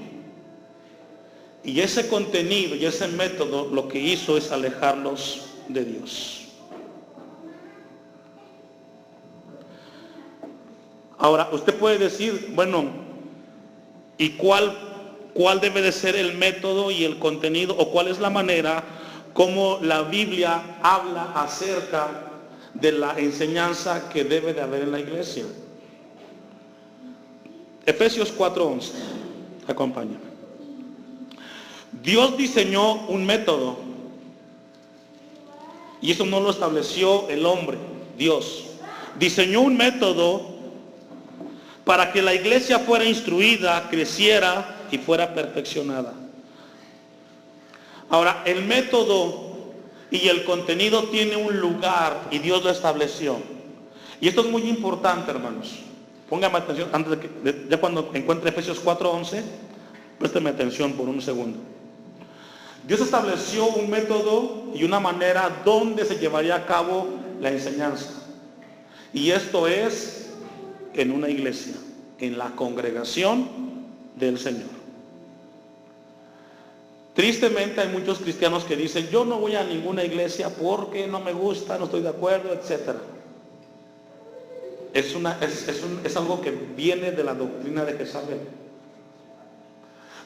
Y ese contenido y ese método lo que hizo es alejarlos de Dios. Ahora, usted puede decir, bueno, ¿y cuál debe de ser el método y el contenido, o cuál es la manera como la Biblia habla acerca de la enseñanza que debe de haber en la iglesia? Efesios 4:11, acompáñame. Dios diseñó un método, y eso no lo estableció el hombre, Dios. Diseñó un método para que la iglesia fuera instruida, creciera y fuera perfeccionada. Ahora, el método y el contenido tiene un lugar y Dios lo estableció. Y esto es muy importante, hermanos. Póngame atención, antes ya cuando encuentre Efesios 4:11, présteme atención por un segundo. Dios estableció un método y una manera donde se llevaría a cabo la enseñanza. Y esto es en una iglesia, en la congregación del Señor. Tristemente hay muchos cristianos que dicen, yo no voy a ninguna iglesia porque no me gusta, no estoy de acuerdo, etc. Es algo que viene de la doctrina de Jezabel.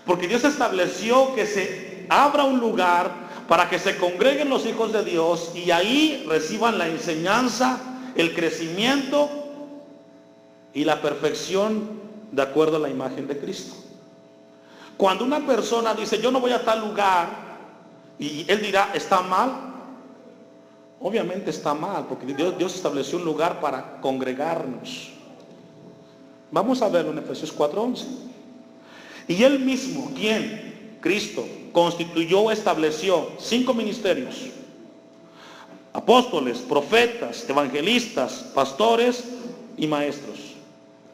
Porque Dios estableció que se abra un lugar para que se congreguen los hijos de Dios y ahí reciban la enseñanza, el crecimiento y la perfección de acuerdo a la imagen de Cristo. Cuando una persona dice, yo no voy a tal lugar, y él dirá, ¿está mal? Obviamente está mal, porque Dios estableció un lugar para congregarnos. Vamos a verlo en Efesios 4:11. Y él mismo, ¿quién? Cristo, constituyó, estableció 5 ministerios: apóstoles, profetas, evangelistas, pastores y maestros.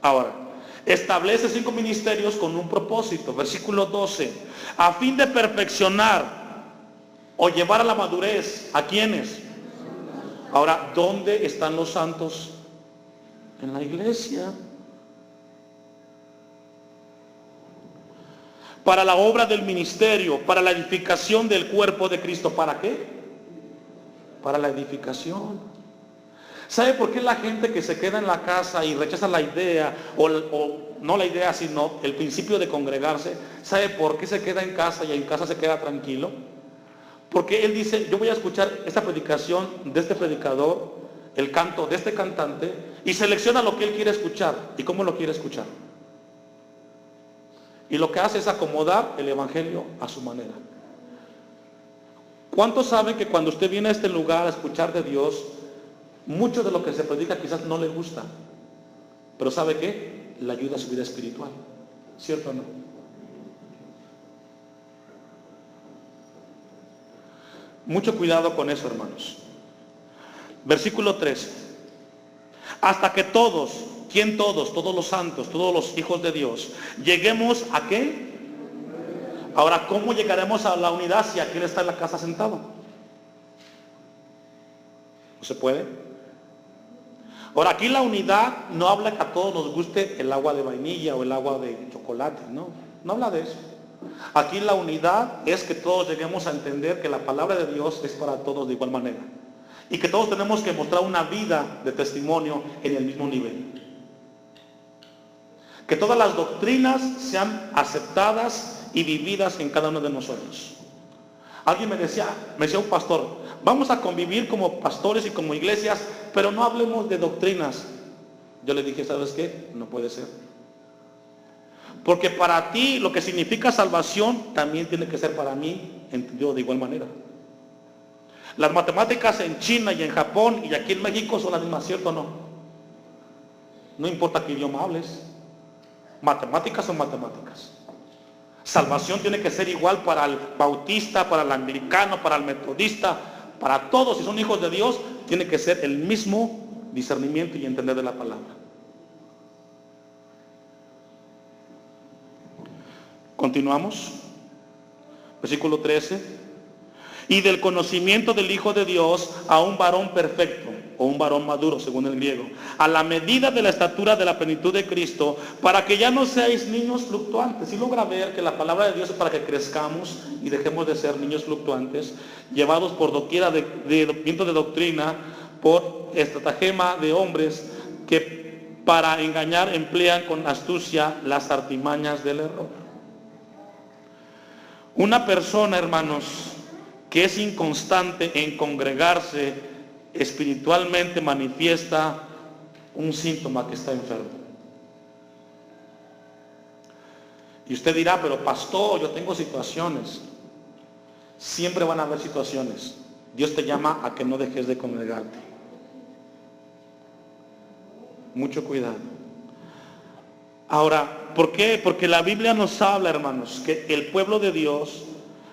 Ahora, establece 5 ministerios con un propósito. Versículo 12, a fin de perfeccionar o llevar a la madurez, ¿a quiénes? Ahora, ¿dónde están los santos? En la iglesia. Para la obra del ministerio, para la edificación del cuerpo de Cristo. ¿Para qué? Para la edificación. ¿Sabe por qué la gente que se queda en la casa y rechaza la idea, o no la idea, sino el principio de congregarse? ¿Sabe por qué se queda en casa y en casa se queda tranquilo? Porque él dice, yo voy a escuchar esta predicación de este predicador, el canto de este cantante, y selecciona lo que él quiere escuchar y cómo lo quiere escuchar. Y lo que hace es acomodar el evangelio a su manera. ¿Cuántos saben que cuando usted viene a este lugar a escuchar de Dios, mucho de lo que se predica quizás no le gusta, pero ¿sabe qué? Le ayuda a su vida espiritual, ¿cierto o no? Mucho cuidado con eso, hermanos. Versículo 13. Hasta que todos, ¿quién todos? Todos los santos, todos los hijos de Dios, lleguemos ¿a qué? Ahora, ¿cómo llegaremos a la unidad si aquel está en la casa sentado? ¿No se puede? Ahora, aquí la unidad no habla que a todos nos guste el agua de vainilla o el agua de chocolate, no habla de eso. Aquí la unidad es que todos lleguemos a entender que la palabra de Dios es para todos de igual manera. Y que todos tenemos que mostrar una vida de testimonio en el mismo nivel. Que todas las doctrinas sean aceptadas y vividas en cada uno de nosotros. Alguien me decía un pastor, vamos a convivir como pastores y como iglesias, pero no hablemos de doctrinas. Yo le dije, ¿sabes qué? No puede ser. Porque para ti lo que significa salvación también tiene que ser para mí entendido de igual manera. Las matemáticas en China y en Japón y aquí en México son las mismas, ¿cierto o no? No importa qué idioma hables. Matemáticas son matemáticas. Salvación tiene que ser igual para el bautista, para el anglicano, para el metodista, para todos. Si son hijos de Dios, tiene que ser el mismo discernimiento y entender de la palabra. Continuamos. Versículo 13. Y del conocimiento del Hijo de Dios a un varón perfecto. o un varón maduro, según el griego, a la medida de la estatura de la plenitud de Cristo, para que ya no seáis niños fluctuantes. Y logra ver que la palabra de Dios es para que crezcamos y dejemos de ser niños fluctuantes, llevados por doquiera de viento de doctrina, por estratagema de hombres que para engañar emplean con astucia las artimañas del error. Una persona, hermanos, que es inconstante en congregarse, espiritualmente manifiesta un síntoma que está enfermo. Y usted dirá, pero pastor, yo tengo situaciones. Siempre van a haber situaciones. Dios te llama a que no dejes de congregarte. Mucho cuidado. Ahora, ¿por qué? Porque la Biblia nos habla, hermanos, que el pueblo de Dios,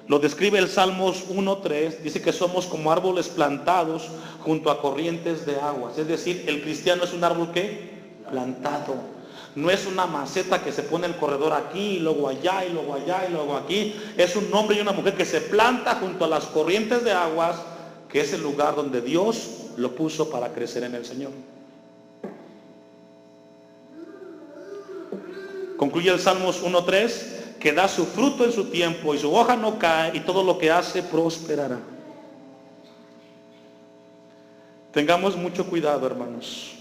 lo describe el Salmos 1:3, dice que somos como árboles plantados junto a corrientes de aguas. Es decir, el cristiano es un árbol ¿qué? Plantado. No es una maceta que se pone el corredor aquí, y luego allá, y luego allá, y luego aquí. Es un hombre y una mujer que se planta junto a las corrientes de aguas, que es el lugar donde Dios lo puso para crecer en el Señor. Concluye el Salmos 1:3, que da su fruto en su tiempo y su hoja no cae y todo lo que hace prosperará. Tengamos mucho cuidado, hermanos.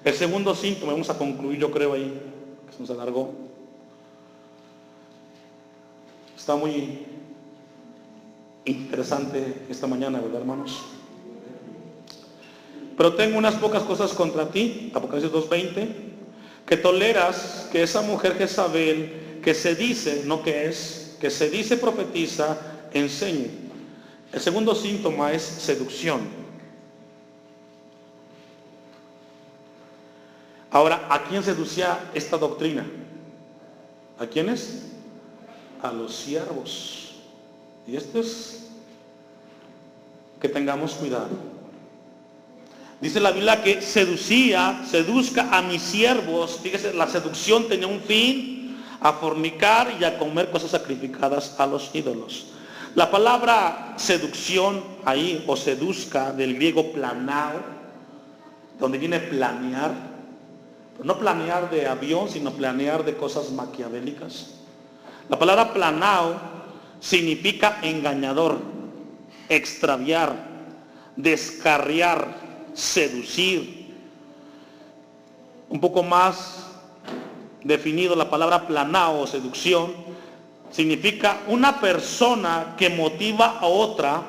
El segundo síntoma, vamos a concluir, yo creo ahí, que se nos alargó. Está muy interesante esta mañana, ¿verdad, hermanos? Pero tengo unas pocas cosas contra ti, Apocalipsis 2:20, que toleras que esa mujer Jezabel, que se dice, no que es, que se dice profetiza, enseñe. El segundo síntoma es seducción. Ahora, ¿a quién seducía esta doctrina? ¿A quiénes? A los siervos. Y esto es que tengamos cuidado. Dice la Biblia que seduzca a mis siervos. Fíjese, la seducción tenía un fin: a fornicar y a comer cosas sacrificadas a los ídolos. La palabra seducción ahí, o seduzca, del griego planao, donde viene planear, pero no planear de avión, sino planear de cosas maquiavélicas. La palabra planao significa engañador, extraviar, descarriar, seducir. Un poco más definido, la palabra planao o seducción significa una persona que motiva a otra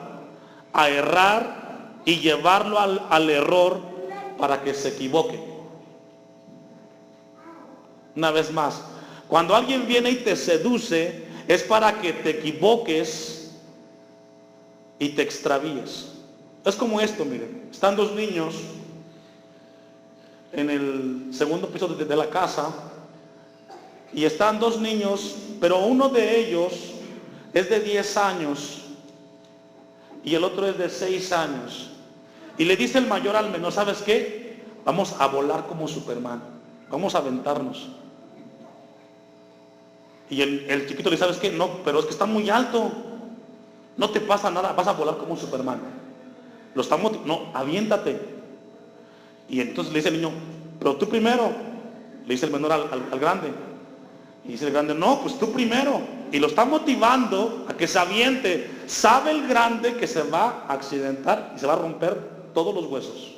a errar y llevarlo al error para que se equivoque. Una vez más, cuando alguien viene y te seduce, es para que te equivoques y te extravíes. Es como esto, miren, están dos niños en el segundo piso de la casa, y están dos niños, pero uno de ellos es de 10 años y el otro es de 6 años. Y le dice el mayor al menor, ¿sabes qué? Vamos a volar como Superman, vamos a aventarnos. Y el chiquito le dice, ¿sabes qué? No, pero es que está muy alto, no te pasa nada, vas a volar como Superman. Lo estamos, no, aviéntate. Y entonces le dice el niño, pero tú primero, le dice el menor al grande. Y dice el grande, no, pues tú primero. Y lo está motivando a que se aviente. Sabe el grande que se va a accidentar y se va a romper todos los huesos.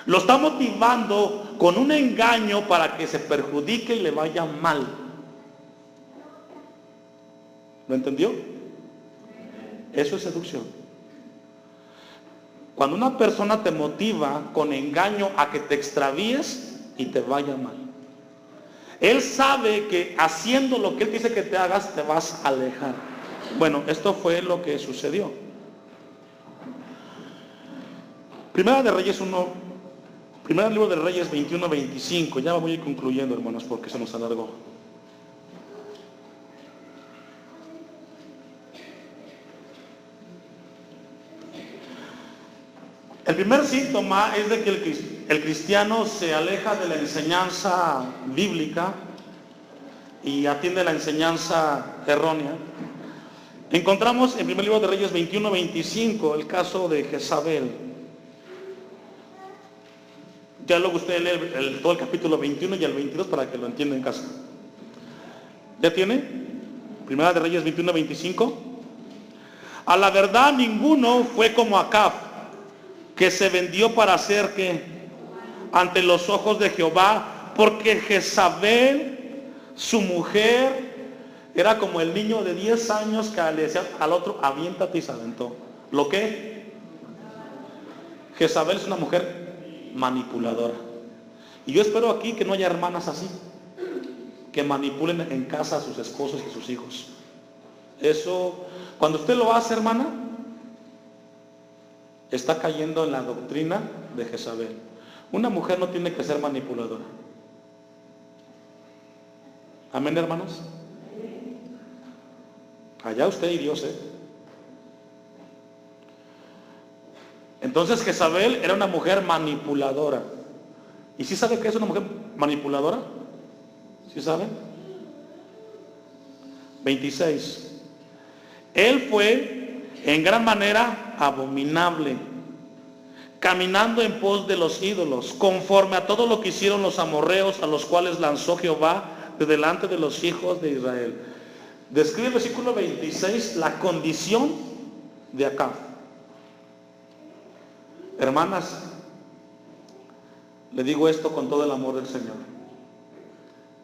Lo está motivando con un engaño para que se perjudique y le vaya mal. ¿Lo entendió? Eso es seducción. Cuando una persona te motiva con engaño a que te extravíes y te vaya mal. Él sabe que haciendo lo que él dice que te hagas, te vas a alejar. Bueno, esto fue lo que sucedió. Primera de Reyes 1, primer libro de Reyes 21-25. Ya voy a ir concluyendo, hermanos, porque se nos alargó. El primer síntoma es de que el cristiano se aleja de la enseñanza bíblica y atiende la enseñanza errónea. Encontramos en primer libro de Reyes 21-25 el caso de Jezabel. Ya luego usted lee todo el capítulo 21 y el 22 para que lo entienda en casa. ¿Ya tiene? Primera de Reyes 21, 25. A la verdad ninguno fue como Acab, que se vendió para hacer que ante los ojos de Jehová, porque Jezabel, su mujer, era como el niño de 10 años que le decía al otro, aviéntate, y se aventó. ¿Lo qué? Jezabel es una mujer manipuladora. Y yo espero aquí que no haya hermanas así, que manipulen en casa a sus esposos y sus hijos. Eso, cuando usted lo hace, hermana, está cayendo en la doctrina de Jezabel. Una mujer no tiene que ser manipuladora. Amén, hermanos. Allá usted y Dios, Entonces Jezabel era una mujer manipuladora. ¿Y sí sabe que es una mujer manipuladora? ¿Sí sabe? 26. Él fue en gran manera abominable, caminando en pos de los ídolos, conforme a todo lo que hicieron los amorreos, a los cuales lanzó Jehová de delante de los hijos de Israel. Describe el versículo 26 la condición de Acab. Hermanas, le digo esto con todo el amor del Señor.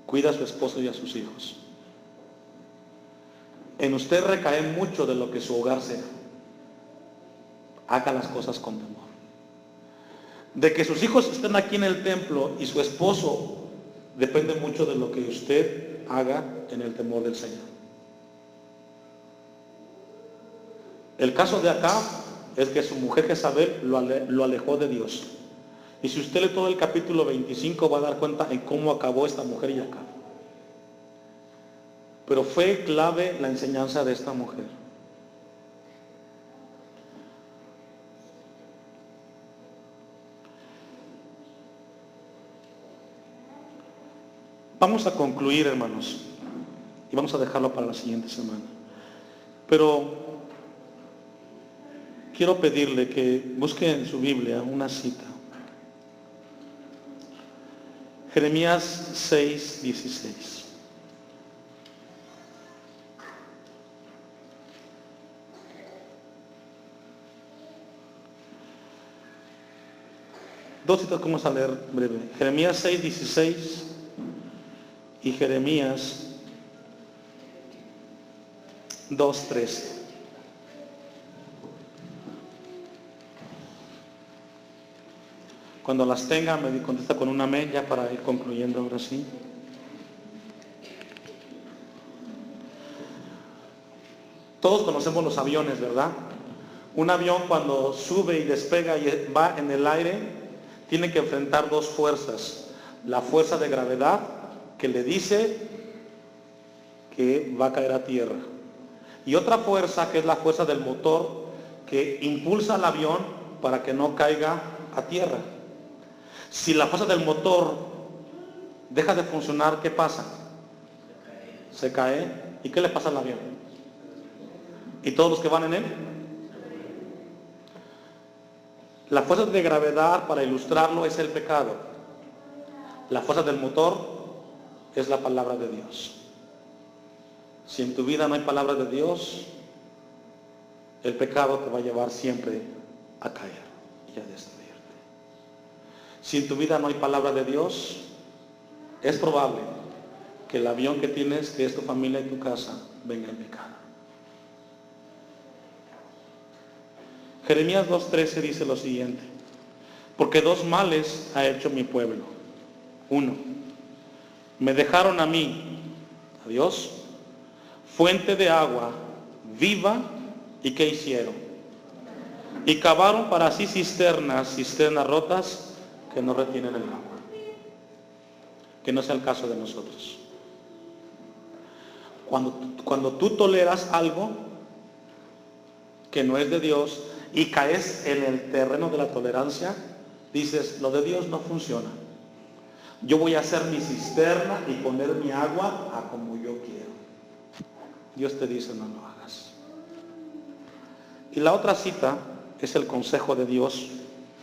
Cuida a su esposo y a sus hijos. En usted recae mucho de lo que su hogar sea. Haga las cosas con temor. De que sus hijos estén aquí en el templo y su esposo, depende mucho de lo que usted haga en el temor del Señor. El caso de Acab es que su mujer Jezabel lo alejó de Dios. Y si usted lee todo el capítulo 25 va a dar cuenta en cómo acabó esta mujer y Acab. Pero fue clave la enseñanza de esta mujer. Vamos a concluir, hermanos, y vamos a dejarlo para la siguiente semana. Pero quiero pedirle que busque en su Biblia una cita. Jeremías 6, 16. Dos citas que vamos a leer breve. Jeremías 6, 16 y Jeremías 2, 13. Cuando las tenga, me contesta con un amén ya para ir concluyendo ahora sí. Todos conocemos los aviones, ¿verdad? Un avión cuando sube y despega y va en el aire, tiene que enfrentar dos fuerzas. La fuerza de gravedad, que le dice que va a caer a tierra. Y otra fuerza, que es la fuerza del motor, que impulsa al avión para que no caiga a tierra. Si la fuerza del motor deja de funcionar, ¿qué pasa? Se cae. ¿Y qué le pasa al avión? ¿Y todos los que van en él? La fuerza de gravedad, para ilustrarlo, es el pecado. La fuerza del motor es la palabra de Dios. Si en tu vida no hay palabra de Dios, el pecado te va a llevar siempre a caer y a destruirte. Si en tu vida no hay palabra de Dios, es probable que el avión que tienes, que es tu familia y tu casa, venga en pecado. Jeremías 2:13 dice lo siguiente: porque dos males ha hecho mi pueblo. Uno, me dejaron a mí, a Dios, fuente de agua viva, ¿y qué hicieron? Y cavaron para sí cisternas rotas que no retienen el agua. Que no sea el caso de nosotros. Cuando tú toleras algo que no es de Dios y caes en el terreno de la tolerancia, dices, lo de Dios no funciona. Yo voy a hacer mi cisterna y poner mi agua a como yo quiero. Dios te dice, no lo hagas. Y la otra cita es el consejo de Dios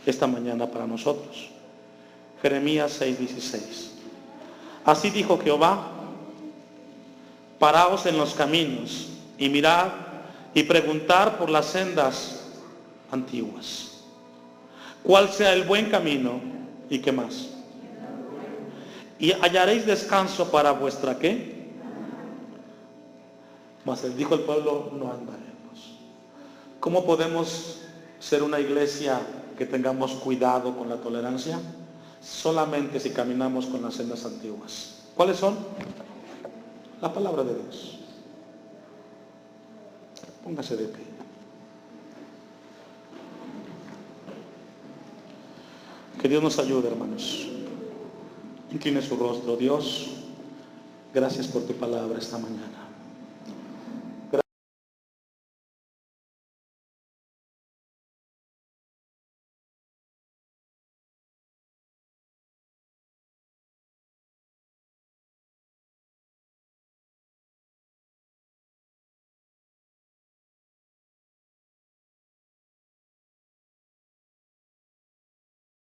esta mañana para nosotros. Jeremías 6:16. Así dijo Jehová: paraos en los caminos y mirad y preguntar por las sendas antiguas, cuál sea el buen camino y qué más. Y hallaréis descanso para vuestra ¿qué? Mas les dijo el pueblo: no andaremos. ¿Cómo podemos ser una iglesia que tengamos cuidado con la tolerancia? Solamente si caminamos con las sendas antiguas. ¿Cuáles son? La palabra de Dios. Póngase de pie. Que Dios nos ayude, hermanos. Incline su rostro. Dios, gracias por tu palabra esta mañana.